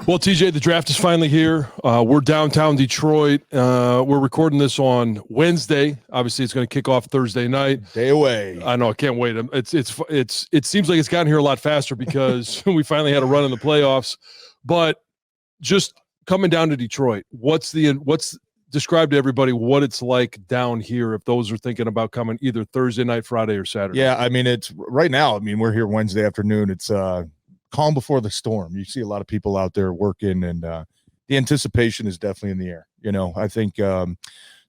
Well, TJ, the draft is finally here. We're downtown Detroit. We're recording this on Wednesday. Obviously, it's going to kick off Thursday night. Day away. I know. I can't wait. It seems like it's gotten here a lot faster because we finally had a run in the playoffs. But just coming down to Detroit, what's describe to everybody what it's like down here if those are thinking about coming either Thursday night, Friday, or Saturday? Yeah, I mean, it's right now. I mean, we're here Wednesday afternoon. It's calm before the storm. You see a lot of people out there working, and the anticipation is definitely in the air. You know, I think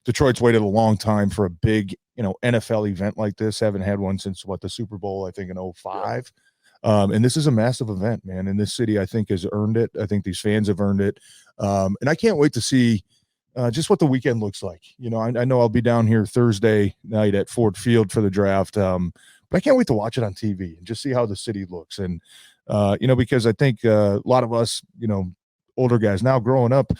Detroit's waited a long time for a big, NFL event like this. Haven't had one since the Super Bowl, I think, in 2005. And this is a massive event, man. And this city, I think, has earned it. I think these fans have earned it. And I can't wait to see just what the weekend looks like. I know I'll be down here Thursday night at Ford Field for the draft. But I can't wait to watch it on TV and just see how the city looks. And, because I think a lot of us, older guys now growing up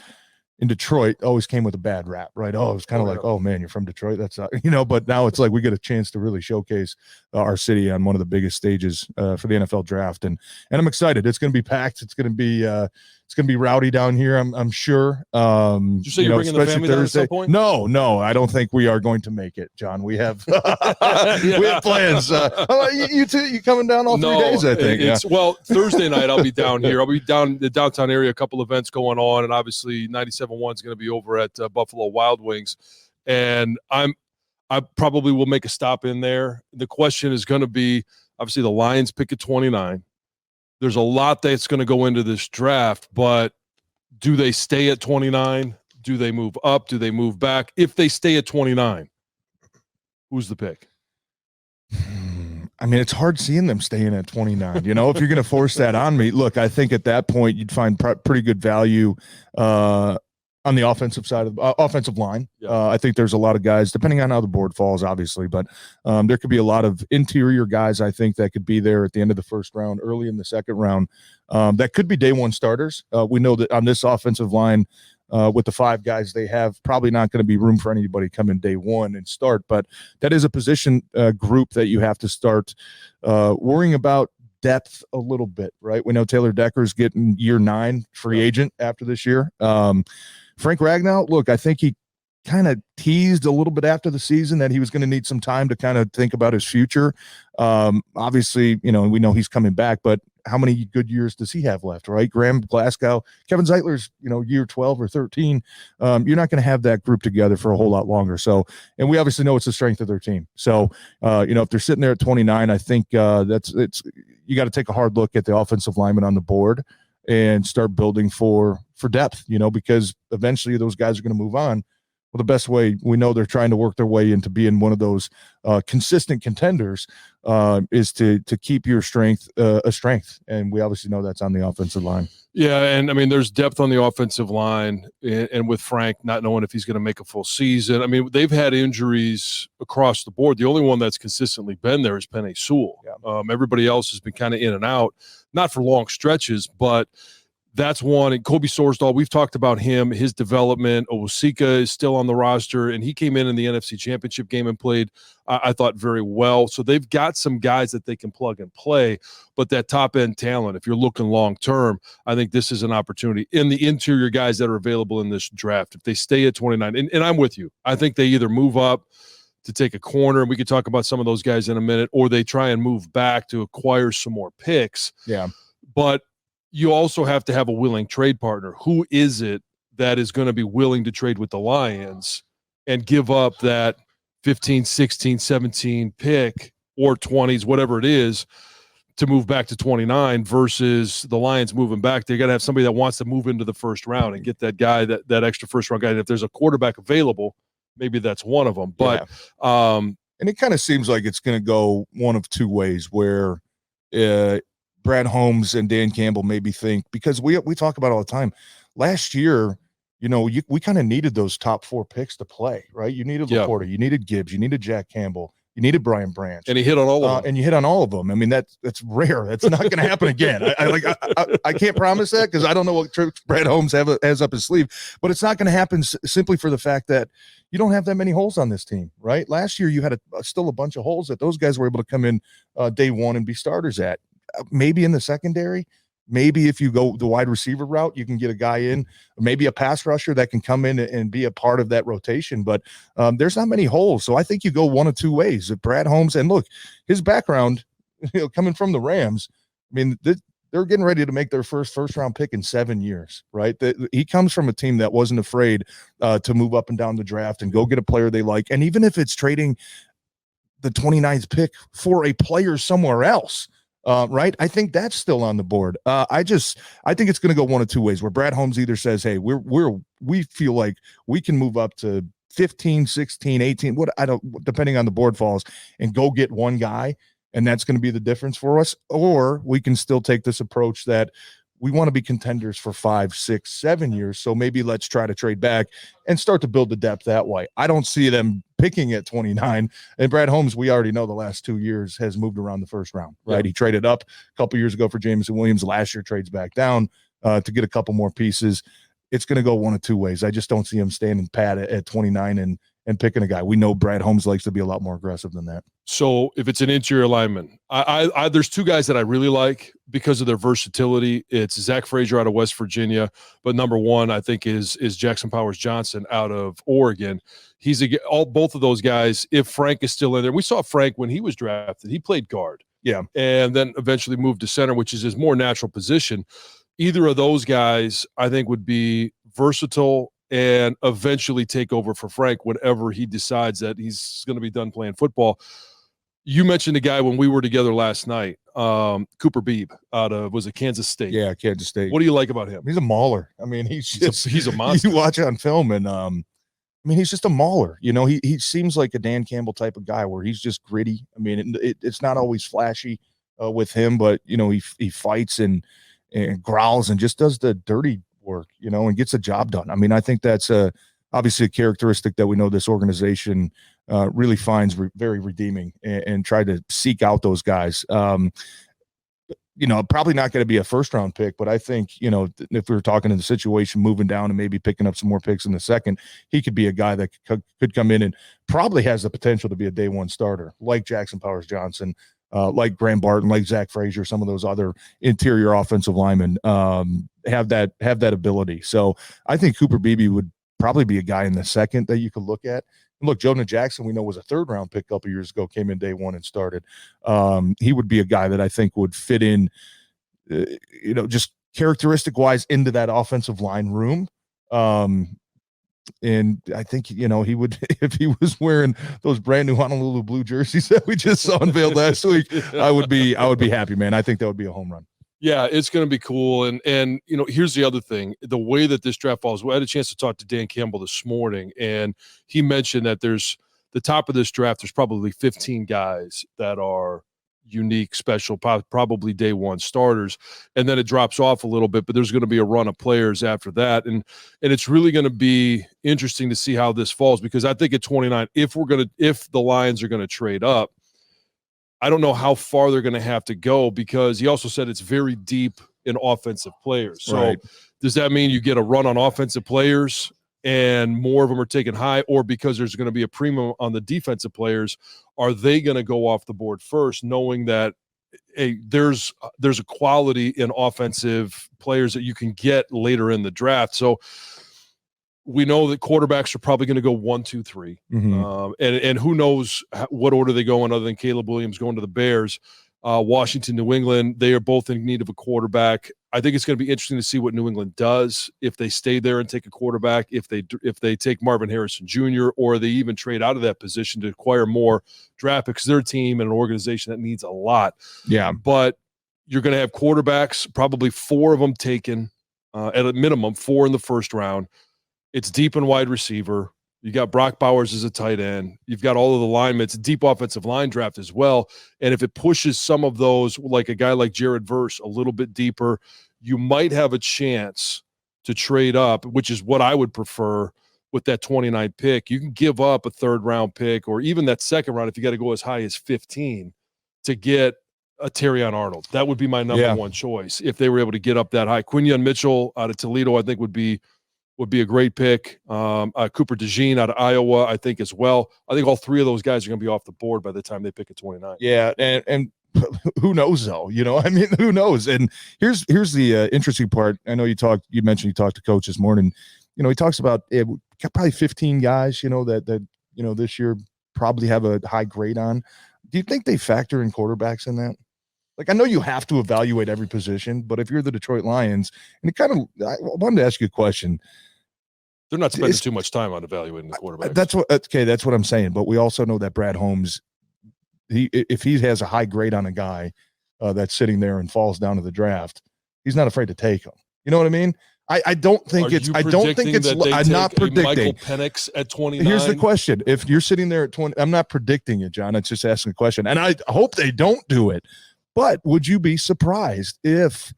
in Detroit always came with a bad rap, right? Oh, it was kind of like, oh man, you're from Detroit. That's but now it's like we get a chance to really showcase our city on one of the biggest stages for the NFL draft. And I'm excited. It's going to be packed. It's going to be rowdy down here. I'm sure. Did you say you're bringing the family down at some point? No, I don't think we are going to make it, John. We have we have plans. You two, you coming down all 3 days? I think. Well, Thursday night I'll be down here. I'll be down the downtown area. A couple events going on, and obviously 97.1 is going to be over at Buffalo Wild Wings, and I probably will make a stop in there. The question is going to be obviously the Lions pick at 29. There's a lot that's going to go into this draft, but do they stay at 29? Do they move up? Do they move back? If they stay at 29, who's the pick? I mean, it's hard seeing them staying at 29. If you're going to force that on me, look, I think at that point you'd find pretty good value on the offensive side of offensive line. Yeah. I think there's a lot of guys, depending on how the board falls, obviously, but there could be a lot of interior guys, I think, that could be there at the end of the first round, early in the second round. That could be day one starters. We know that on this offensive line, with the 5 guys they have, probably not going to be room for anybody come in day one and start, but that is a position group that you have to start worrying about depth a little bit, right? We know Taylor Decker's getting year 9 free agent after this year. Frank Ragnow, look, I think he kind of teased a little bit after the season that he was going to need some time to kind of think about his future. Obviously, we know he's coming back, but how many good years does he have left, right? Graham Glasgow, Kevin Zeitler's, year 12 or 13. You're not going to have that group together for a whole lot longer. So, and we obviously know it's the strength of their team. So, if they're sitting there at 29, I think you got to take a hard look at the offensive lineman on the board and start building for depth, because eventually those guys are going to move on. Well, the best way, we know they're trying to work their way into being one of those consistent contenders is to keep your strength a strength. And we obviously know that's on the offensive line. Yeah, and I mean, there's depth on the offensive line, and with Frank not knowing if he's going to make a full season. I mean, they've had injuries across the board. The only one that's consistently been there is Penei Sewell. Yeah. Everybody else has been kind of in and out, not for long stretches, but that's one. And Kobe Sorsdahl, we've talked about him, his development. Owosika is still on the roster, and he came in the NFC Championship game and played, I thought, very well. So they've got some guys that they can plug and play, but that top-end talent, if you're looking long-term, I think this is an opportunity. In the interior guys that are available in this draft, if they stay at 29, and I'm with you, I think they either move up to take a corner, and we could talk about some of those guys in a minute, or they try and move back to acquire some more picks. Yeah. But you also have to have a willing trade partner. Who is it that is going to be willing to trade with the Lions and give up that 15, 16, 17 pick or 20s, whatever it is, to move back to 29 versus the Lions moving back? They got to have somebody that wants to move into the first round and get that guy, that extra first round guy. And if there's a quarterback available, maybe that's one of them. But and it kind of seems like it's going to go one of two ways, where Brad Holmes and Dan Campbell maybe think, because we talk about it all the time. Last year, we kind of needed those top 4 picks to play, right? You needed Laporta, you needed Gibbs, you needed Jack Campbell, you needed Brian Branch, and he hit on all of them. And you hit on all of them. I mean, that's rare. That's not going to happen again. I can't promise that, because I don't know what tricks Brad Holmes has up his sleeve, but it's not going to happen simply for the fact that you don't have that many holes on this team, right? Last year, you had still a bunch of holes that those guys were able to come in day one and be starters at. Maybe in the secondary, maybe if you go the wide receiver route, you can get a guy in, maybe a pass rusher that can come in and be a part of that rotation. But there's not many holes. So I think you go one of two ways. If Brad Holmes, and look, his background, coming from the Rams, I mean, they're getting ready to make their first round pick in 7 years, right? He comes from a team that wasn't afraid to move up and down the draft and go get a player they like. And even if it's trading the 29th pick for a player somewhere else, right? I think that's still on the board. I think it's going to go one of two ways, where Brad Holmes either says, hey, we feel like we can move up to 15, 16, 18, depending on the board falls, and go get one guy, and that's going to be the difference for us. Or we can still take this approach that we want to be contenders for 5, 6, 7 years. So maybe let's try to trade back and start to build the depth that way. I don't see them picking at 29. And Brad Holmes, we already know the last 2 years has moved around the first round, right? Yeah. He traded up a couple years ago for Jameson Williams. Last year trades back down to get a couple more pieces. It's going to go one of two ways. I just don't see him standing pat at 29 and picking a guy. We know Brad Holmes likes to be a lot more aggressive than that. So if it's an interior lineman, I there's two guys that I really like because of their versatility. It's Zach Frazier out of West Virginia, but number one I think is Jackson Powers Johnson out of Oregon. He's both of those guys. If Frank is still in there, we saw Frank when he was drafted. He played guard, and then eventually moved to center, which is his more natural position. Either of those guys, I think, would be versatile and eventually take over for Frank whenever he decides that he's going to be done playing football. You mentioned a guy when we were together last night, Cooper Beebe out of, was it Kansas State? Yeah, Kansas State. What do you like about him? He's a mauler. I mean, he's a monster. You watch it on film, and I mean, he's just a mauler. You know, he seems like a Dan Campbell type of guy where he's just gritty. I mean, it's not always flashy with him, but you know, he fights and growls and just does the dirty work, you know, and gets the job done. I mean, I think that's obviously a characteristic that we know this organization really finds very redeeming, and try to seek out those guys. You know, probably not going to be a first round pick, but I think, you know, if we were talking in the situation moving down and maybe picking up some more picks in the second, he could be a guy that could come in and probably has the potential to be a day one starter, like Jackson Powers Johnson, like Graham Barton, like Zach Frazier, some of those other interior offensive linemen have that ability. So I think Cooper Beebe would probably be a guy in the second that you could look at. And look, Jonah Jackson, we know, was a third round pick a couple years ago, came in day one and started. He would be a guy that I think would fit in, you know, just characteristic wise into that offensive line room. And I think, you know, he would, if he was wearing those brand new Honolulu blue jerseys that we just saw unveiled last week, I would be happy, man. I think that would be a home run. Yeah, it's going to be cool. And you know, here's the other thing. The way that this draft falls, I had a chance to talk to Dan Campbell this morning, and he mentioned that there's the top of this draft, there's probably 15 guys that are unique, special, probably day one starters, and then it drops off a little bit, but there's going to be a run of players after that. And it's really going to be interesting to see how this falls, because I think at 29, if the Lions are going to trade up, I don't know how far they're going to have to go, because he also said it's very deep in offensive players. So right. Does that mean you get a run on offensive players and more of them are taken high, or because there's going to be a premium on the defensive players, are they going to go off the board first, knowing that there's a quality in offensive players that you can get later in the draft? So we know that quarterbacks are probably going to go 1, 2, 3. Mm-hmm. And who knows what order they go in, other than Caleb Williams going to the Bears. Washington, New England, they are both in need of a quarterback. I think it's going to be interesting to see what New England does, if they stay there and take a quarterback, if they take Marvin Harrison Jr., or they even trade out of that position to acquire more draft picks. They're a team and an organization that needs a lot. Yeah. But you're going to have quarterbacks, probably 4 of them taken, at a minimum 4 in the first round. It's deep in wide receiver. You got Brock Bowers as a tight end. You've got all of the linemen. It's a deep offensive line draft as well. And if it pushes some of those, like a guy like Jared Verse, a little bit deeper, you might have a chance to trade up, which is what I would prefer with that 29 pick. You can give up a third-round pick, or even that second round if you got to go as high as 15 to get a Terrion Arnold. That would be my number one choice if they were able to get up that high. Quinyon Mitchell out of Toledo, I think would be a great pick. Cooper DeJean out of Iowa, I think, as well. I think all 3 of those guys are going to be off the board by the time they pick at 29. Yeah, and Who knows though? I mean, who knows? And here's the interesting part. I know you mentioned you talked to coach this morning. He talks about probably 15 guys, that this year probably have a high grade on. Do you think they factor in quarterbacks in that? Like, I know you have to evaluate every position, but if you're the Detroit Lions, and I wanted to ask you a question. They're not spending too much time on evaluating the quarterback. That's what I'm saying. But we also know that Brad Holmes, if he has a high grade on a guy that's sitting there and falls down to the draft, he's not afraid to take him. You know what I mean? I don't think it's. I'm not predicting. Michael Penix at 29. Here's the question: if you're sitting there at 20, I'm not predicting it, John. It's just asking a question, and I hope they don't do it. But would you be surprised if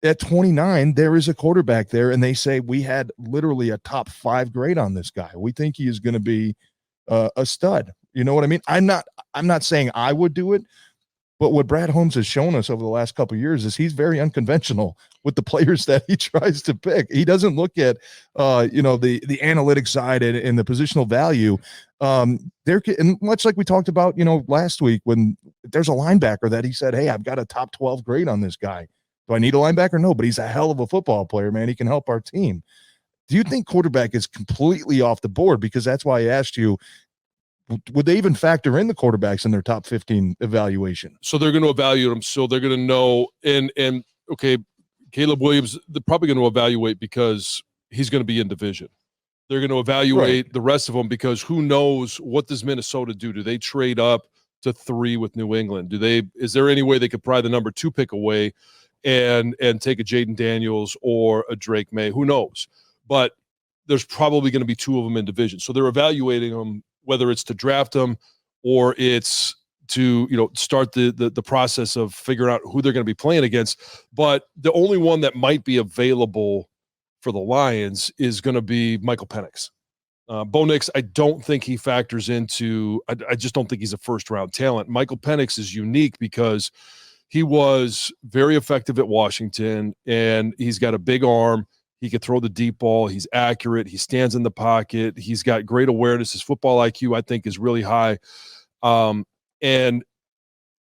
at 29 there is a quarterback there and they say we had literally a top 5 grade on this guy? We think he is going to be a stud. You know what I mean? I'm not saying I would do it, but what Brad Holmes has shown us over the last couple of years is he's very unconventional with the players that he tries to pick. He doesn't look at the analytic side and the positional value. And much like we talked about, last week, when there's a linebacker that he said, hey, I've got a top 12 grade on this guy. Do I need a linebacker? No, but he's a hell of a football player, man. He can help our team. Do you think quarterback is completely off the board? Because that's why I asked you, would they even factor in the quarterbacks in their top 15 evaluation? So they're going to evaluate them. So they're going to know. And okay, Caleb Williams, they're probably going to evaluate because he's going to be in division. They're going to evaluate the rest of them because who knows what does Minnesota do? Do they trade up to 3 with New England? Is there any way they could pry the number 2 pick away and take a Jaden Daniels or a Drake May? Who knows? But there's probably going to be 2 of them in division. So they're evaluating them, whether it's to draft them or it's to start the process of figuring out who they're going to be playing against. But the only one that might be available for the Lions is going to be Michael Penix. Bo Nix, I don't think he factors into – I just don't think he's a first-round talent. Michael Penix is unique because he was very effective at Washington, and he's got a big arm. He could throw the deep ball. He's accurate. He stands in the pocket. He's got great awareness. His football IQ, I think, is really high. And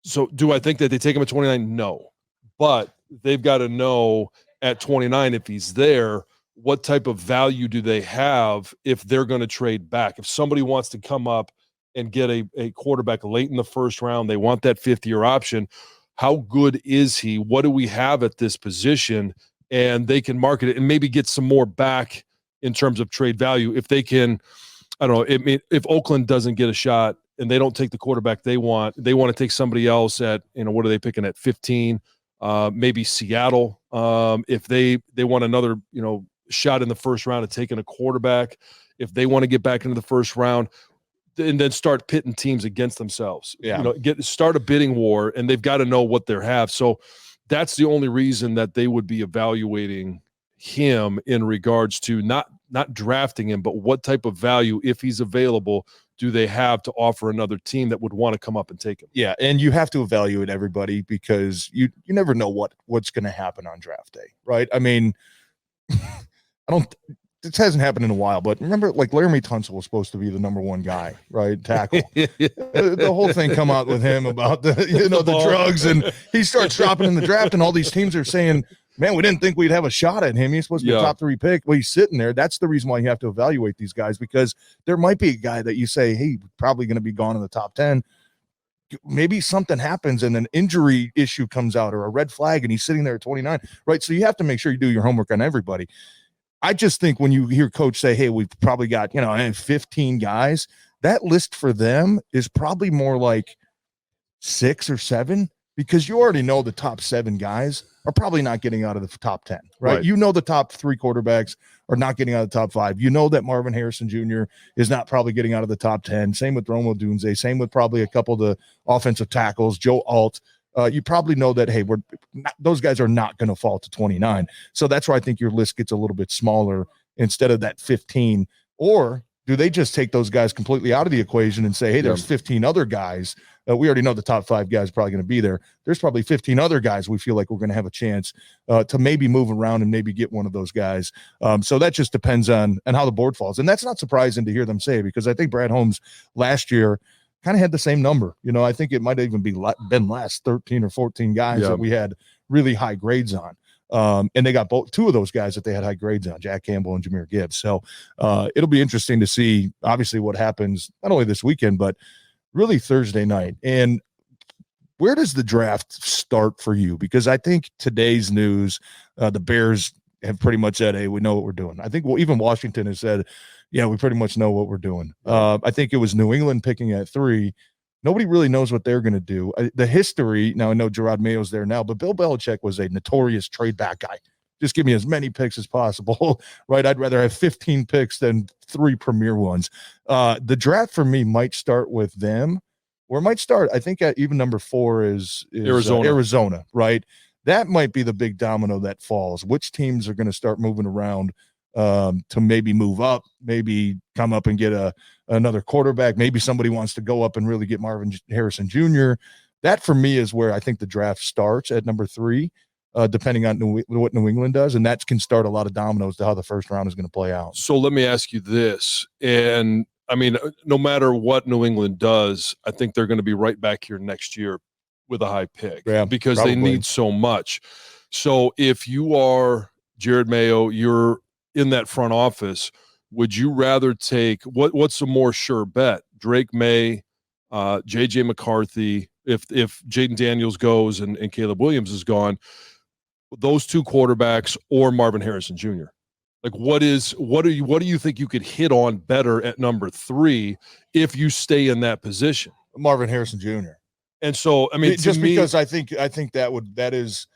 so do I think that they take him at 29? No. But they've got to know at 29, if he's there, what type of value do they have if they're going to trade back? If somebody wants to come up and get a quarterback late in the first round, they want that 5th-year option. How good is he? What do we have at this position? And they can market it and maybe get some more back in terms of trade value. If they can, I don't know, if Oakland doesn't get a shot and they don't take the quarterback they want to take somebody else at, what are they picking at 15? Maybe Seattle. If they want another, shot in the first round of taking a quarterback, if they want to get back into the first round, and then start pitting teams against themselves. Yeah. Start a bidding war, and they've got to know what they have. So that's the only reason that they would be evaluating him in regards to not drafting him, but what type of value, if he's available, do they have to offer another team that would want to come up and take him? Yeah, and you have to evaluate everybody because you never know what's going to happen on draft day, right? I mean, this hasn't happened in a while, but remember, like Laramie Tunsil was supposed to be the number 1 guy, right? Tackle. The whole thing come out with him about the drugs, and he starts dropping in the draft, and all these teams are saying, man, we didn't think we'd have a shot at him. He's supposed to be a top 3 pick. Well, he's sitting there. That's the reason why you have to evaluate these guys, because there might be a guy that you say, hey, probably going to be gone in the top 10. Maybe something happens and an injury issue comes out or a red flag, and he's sitting there at 29, right? So you have to make sure you do your homework on everybody. I just think when you hear coach say, hey, we've probably got, 15 guys, that list for them is probably more like 6 or 7, because you already know the top 7 guys are probably not getting out of the top 10, right? The top 3 quarterbacks are not getting out of the top 5. You know that Marvin Harrison Jr. is not probably getting out of the top 10. Same with Rome Odunze. Same with probably a couple of the offensive tackles, Joe Alt. You probably know that, hey, those guys are not going to fall to 29. So that's why I think your list gets a little bit smaller instead of that 15. Or do they just take those guys completely out of the equation and say, hey, there's 15 other guys. We already know the top 5 guys are probably going to be there. There's probably 15 other guys we feel like we're going to have a chance to maybe move around and maybe get one of those guys. So that just depends on how the board falls. And that's not surprising to hear them say, because I think Brad Holmes last year, kind of had the same number. I think it might even been less, 13 or 14 guys that we had really high grades on. And they got two of those guys that they had high grades on, Jack Campbell and Jahmyr Gibbs. So it'll be interesting to see, obviously, what happens not only this weekend, but really Thursday night. And where does the draft start for you? Because I think today's news, the Bears have pretty much said, hey, we know what we're doing. I think even Washington has said, yeah, we pretty much know what we're doing. I think it was New England picking at 3. Nobody really knows what they're going to do. The history, now I know Gerard Mayo's there now, but Bill Belichick was a notorious trade back guy. Just give me as many picks as possible, right? I'd rather have 15 picks than 3 premier ones. The draft for me might start with them, or it might start, I think, at even number 4 is Arizona, right? That might be the big domino that falls. Which teams are going to start moving around to maybe move up, maybe come up and get another quarterback. Maybe somebody wants to go up and really get Marvin Harrison Jr. That for me is where I think the draft starts at number 3, depending on what New England does. And that can start a lot of dominoes to how the first round is going to play out. So let me ask you this. And I mean, no matter what New England does, I think they're going to be right back here next year with a high pick because they need so much. So if you are Jared Mayo, you're in that front office, would you rather take what's a more sure bet? Drake May, JJ McCarthy, if Jaden Daniels goes and Caleb Williams is gone, those 2 quarterbacks, or Marvin Harrison Jr.? Like what do you think you could hit on better at number 3 if you stay in that position? Marvin Harrison Jr. And so, I mean, because I think that is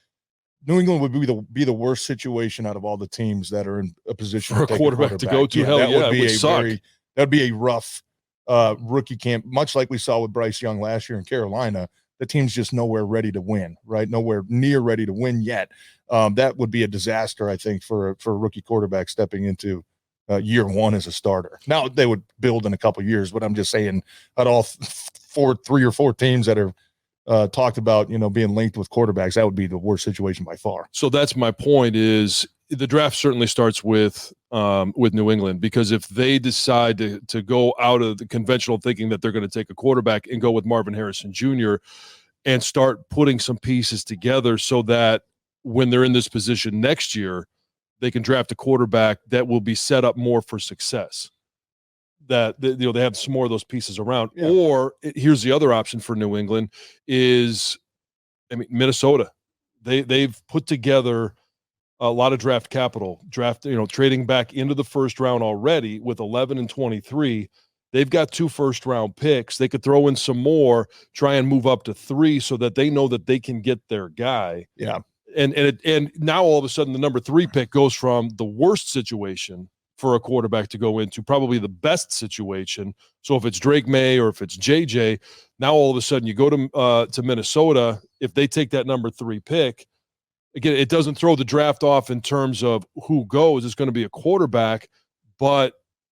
New England would be the worst situation out of all the teams that are in a position for a quarterback to go to. Yeah, that would be a rough rookie camp, much like we saw with Bryce Young last year in Carolina. The team's just nowhere ready to win, right? Nowhere near ready to win yet. That would be a disaster, I think, for a rookie quarterback stepping into year 1 as a starter. Now they would build in a couple of years, but I'm just saying, at all 3 or 4 teams that are talked about, being linked with quarterbacks, that would be the worst situation by far. So that's my point. Is the draft certainly starts with New England, because if they decide to go out of the conventional thinking that they're going to take a quarterback and go with Marvin Harrison Jr. and start putting some pieces together so that when they're in this position next year, they can draft a quarterback that will be set up more for success. That they have some more of those pieces around. Yeah. Or here's the other option for New England is, Minnesota. They've put together a lot of draft capital, trading back into the first round already with 11 and 23. They've got 2 first-round picks. They could throw in some more, try and move up to 3 so that they know that they can get their guy. Yeah. And now all of a sudden the number 3 pick goes from the worst situation for a quarterback to go into probably the best situation. So if it's Drake May or if it's JJ, now all of a sudden you go to Minnesota. If they take that number 3 pick, again, it doesn't throw the draft off in terms of who goes. It's going to be a quarterback, but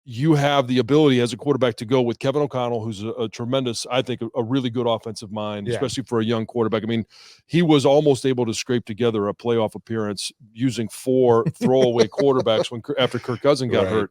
you have the ability as a quarterback to go with Kevin O'Connell, who's a tremendous, I think, a really good offensive mind, especially for a young quarterback. I mean, he was almost able to scrape together a playoff appearance using 4 throwaway quarterbacks after Kirk Cousins got hurt.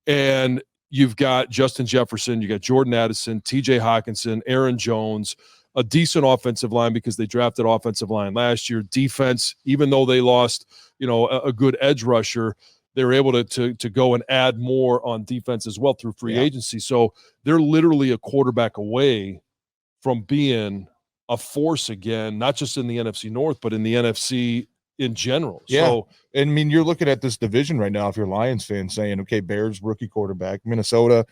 And you've got Justin Jefferson, you got Jordan Addison, TJ Hawkinson, Aaron Jones, a decent offensive line because they drafted offensive line last year. Defense, even though they lost, a good edge rusher, they were able to go and add more on defense as well through free agency. So they're literally a quarterback away from being a force again, not just in the NFC North, but in the NFC in general. Yeah. So, you're looking at this division right now, if you're a Lions fan, saying, okay, Bears, rookie quarterback, Minnesota,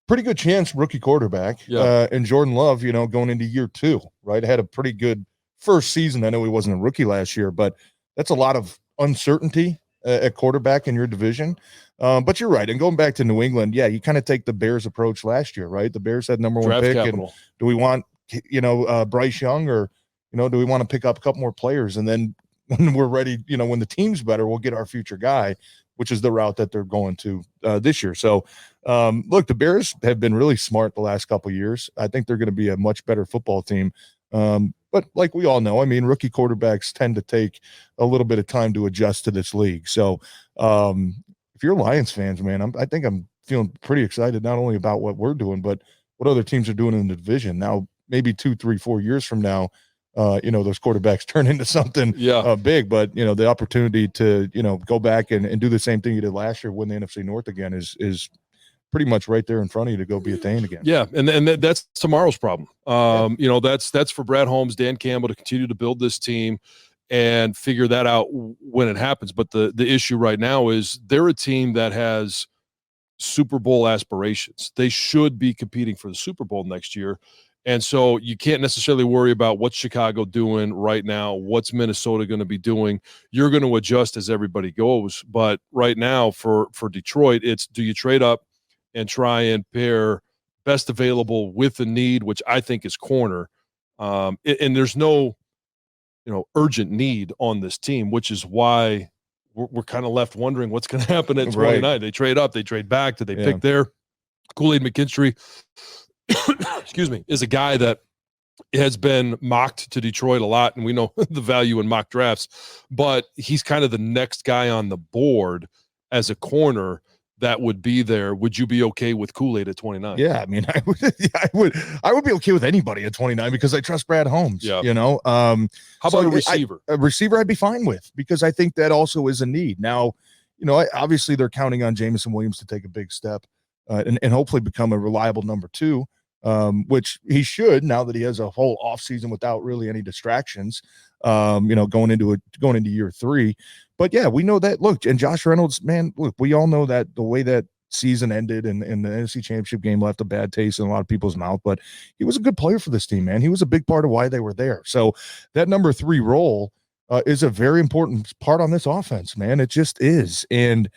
pretty good chance rookie quarterback. Yeah. And Jordan Love, going into year 2, right? Had a pretty good first season. I know he wasn't a rookie last year, but that's a lot of uncertainty at quarterback in your division. But you're right. And going back to New England, you kind of take the Bears approach last year, right? The Bears had number 1 draft pick. Capital. And do we want, Bryce Young, or, do we want to pick up a couple more players? And then when we're ready, when the team's better, we'll get our future guy, which is the route that they're going to this year. So, look, the Bears have been really smart the last couple of years. I think they're going to be a much better football team. But like we all know, rookie quarterbacks tend to take a little bit of time to adjust to this league. So if you're Lions fans, man, I think I'm feeling pretty excited, not only about what we're doing, but what other teams are doing in the division. Now, maybe 2, 3, 4 years from now, those quarterbacks turn into something big, but the opportunity to, go back and do the same thing you did last year, win the NFC North again is pretty much right there in front of you to go be attained again. Yeah. And that's tomorrow's problem. That's for Brad Holmes, Dan Campbell to continue to build this team and figure that out when it happens. But the issue right now is they're a team that has Super Bowl aspirations. They should be competing for the Super Bowl next year. And so you can't necessarily worry about what's Chicago doing right now, what's Minnesota going to be doing. You're going to adjust as everybody goes. But right now for Detroit, it's, do you trade up and try and pair best available with the need, which I think is corner. And there's no, urgent need on this team, which is why we're kind of left wondering what's going to happen at 29. Right. They trade up, they trade back. Did they pick there? Kool-Aid McKinstry, excuse me, is a guy that has been mocked to Detroit a lot, and we know the value in mock drafts, but he's kind of the next guy on the board as a corner that would be there. Would you be okay with Kool-Aid at 29? Yeah, I mean, I would be okay with anybody at 29 because I trust Brad Holmes. Yeah. How about a receiver? A receiver I'd be fine with because I think that also is a need. Now, obviously they're counting on Jameson Williams to take a big step and hopefully become a reliable number 2, which he should now that he has a whole offseason without really any distractions, going into year 3. But yeah, we know that. Look, and Josh Reynolds, man, look, we all know that the way that season ended and the NFC Championship game left a bad taste in a lot of people's mouth, but he was a good player for this team, man. He was a big part of why they were there. So that number 3 role is a very important part on this offense, man. It just is. And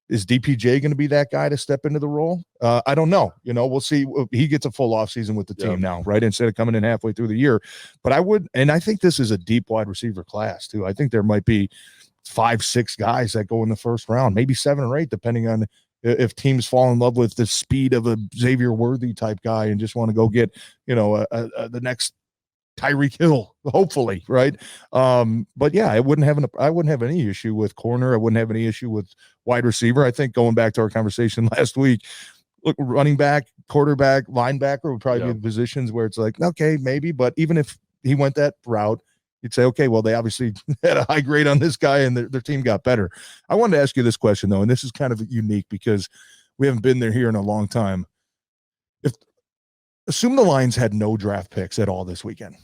is DPJ going to be that guy to step into the role? I don't know. We'll see. He gets a full offseason with the team now, right? Instead of coming in halfway through the year. But I think this is a deep wide receiver class too. I think there might be 5, 6 guys that go in the first round, maybe 7 or 8, depending on if teams fall in love with the speed of a Xavier Worthy type guy and just want to go get, the next Tyreek Hill, hopefully, right? But yeah, I wouldn't have any issue with corner. I wouldn't have any issue with wide receiver. I think going back to our conversation last week, look, running back, quarterback, linebacker would probably be the positions where it's like, okay, maybe, but even if he went that route, you'd say, okay, well, they obviously had a high grade on this guy and their team got better. I wanted to ask you this question, though, and this is kind of unique because we haven't been there here in a long time. Assume the Lions had no draft picks at all this weekend,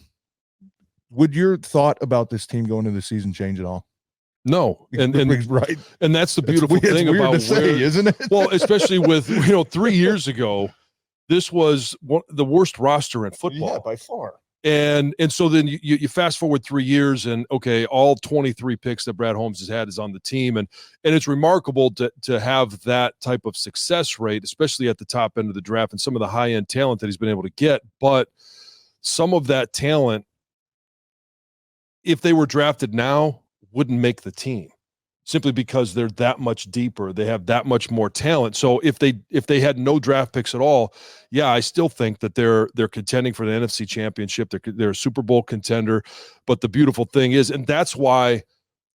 would your thought about this team going into the season change at all? No. And right. And that's the beautiful thing about to say, isn't it? Well, especially with, 3 years ago, this was the worst roster in football. Yeah, by far. And so then you fast forward 3 years and okay, all 23 picks that Brad Holmes has had is on the team. And it's remarkable to have that type of success rate, especially at the top end of the draft and some of the high end talent that he's been able to get. But some of that talent, if they were drafted now, wouldn't make the team simply because they're that much deeper. They have that much more talent. So if they had no draft picks at all, yeah, I still think that they're contending for the NFC Championship. They're a Super Bowl contender. But the beautiful thing is, and that's why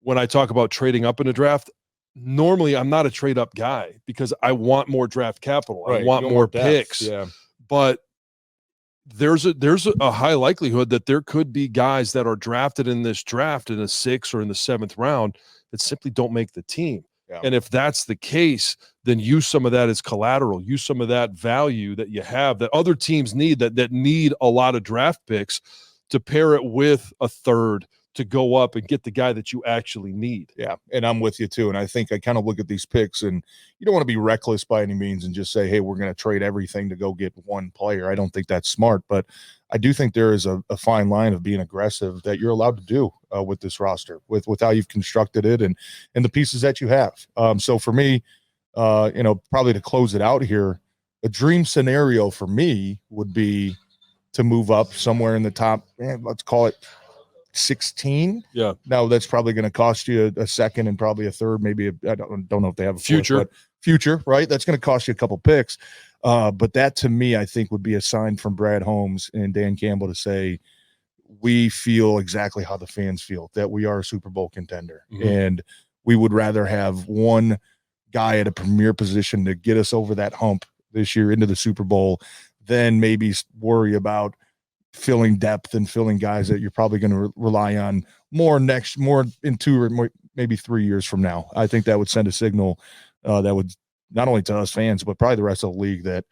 when I talk about trading up in a draft, normally I'm not a trade up guy because I want more draft capital. Right. I want more picks. Yeah. But there's a high likelihood that there could be guys that are drafted in this draft in the 6th or in the 7th round that simply don't make the team. Yeah. And if that's the case, then use some of that as collateral, use some of that value that you have that other teams need that need a lot of draft picks to pair it with a third to go up and get the guy that you actually need. Yeah. And I'm with you too. And I think I kind of look at these picks and you don't want to be reckless by any means and just say, hey, we're going to trade everything to go get one player. I don't think that's smart, but I do think there is a fine line of being aggressive that you're allowed to do with this roster, with how you've constructed it and the pieces that you have. So for me, probably to close it out here, a dream scenario for me would be to move up somewhere in the top, let's call it 16. Yeah. Now that's probably going to cost you a second and probably a third, maybe I don't know if they have a future, right? That's going to cost you a couple picks. But that to me, I think would be a sign from Brad Holmes and Dan Campbell to say, we feel exactly how the fans feel, that we are a Super Bowl contender. Mm-hmm. And we would rather have one guy at a premier position to get us over that hump this year into the Super Bowl then maybe worry about filling depth and filling guys that you're probably going to rely on more in 2 or more, maybe 3 years from now. I think that would send a signal that would not only to us fans, but probably the rest of the league that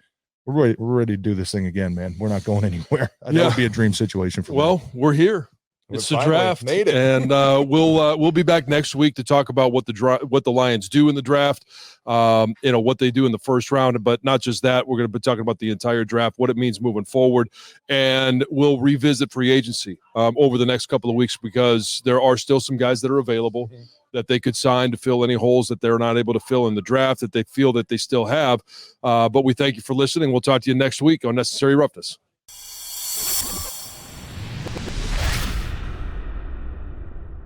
we're ready to do this thing again, man. We're not going anywhere. That would be a dream situation for me. We're here. It's the draft, made it. And we'll be back next week to talk about what the Lions do in the draft, what they do in the first round, but not just that. We're going to be talking about the entire draft, what it means moving forward, and we'll revisit free agency over the next couple of weeks because there are still some guys that are available that they could sign to fill any holes that they're not able to fill in the draft that they feel that they still have. But we thank you for listening. We'll talk to you next week on Necessary Roughness.